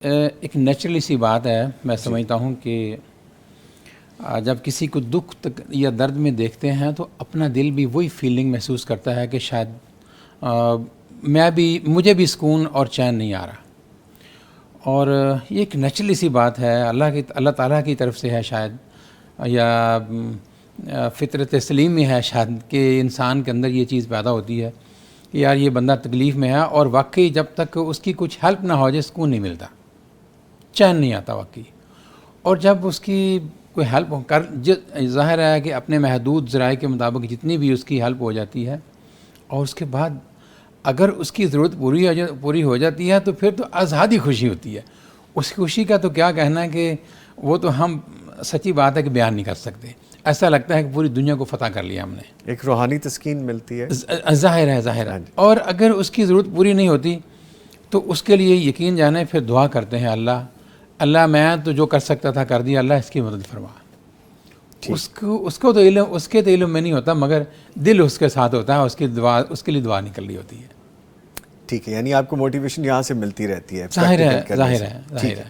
ایک نیچرلی سی بات ہے، میں سمجھتا ہوں کہ جب کسی کو دکھ یا درد میں دیکھتے ہیں تو اپنا دل بھی وہی فیلنگ محسوس کرتا ہے کہ شاید مجھے بھی سکون اور چین نہیں آ رہا، اور یہ ایک نیچرلی سی بات ہے، اللہ تعالیٰ کی طرف سے ہے شاید، یا فطرت سلیم میں ہے شاید کہ انسان کے اندر یہ چیز پیدا ہوتی ہے کہ یار یہ بندہ تکلیف میں ہے، اور واقعی جب تک اس کی کچھ ہیلپ نہ ہو جائے سکون نہیں ملتا، چین نہیں آتا واقعی. اور جب اس کی کوئی ہیلپ ظاہر ہے کہ اپنے محدود ذرائع کے مطابق جتنی بھی اس کی ہیلپ ہو جاتی ہے، اور اس کے بعد اگر اس کی ضرورت پوری ہو جاتی ہے تو پھر تو آزادی خوشی ہوتی ہے. اس خوشی کا تو کیا کہنا ہے کہ وہ تو ہم سچی بات ہے کہ بیان نہیں کر سکتے. ایسا لگتا ہے کہ پوری دنیا کو فتح کر لیا ہم نے. ایک روحانی تسکین ملتی ہے. ظاہر ہے. اور اگر اس کی ضرورت پوری نہیں ہوتی تو اس کے لیے یقین جانے پھر دعا کرتے ہیں، اللہ میں تو جو کر سکتا تھا کر دیا، اللہ اس کی مدد فرما. اس کو تو علم، اس کے تو علم میں نہیں ہوتا، مگر دل اس کے ساتھ ہوتا ہے، اس کے لیے دعا نکل رہی ہوتی ہے. ٹھیک ہے، یعنی آپ کو موٹیویشن یہاں سے ملتی رہتی ہے. ظاہر ہے.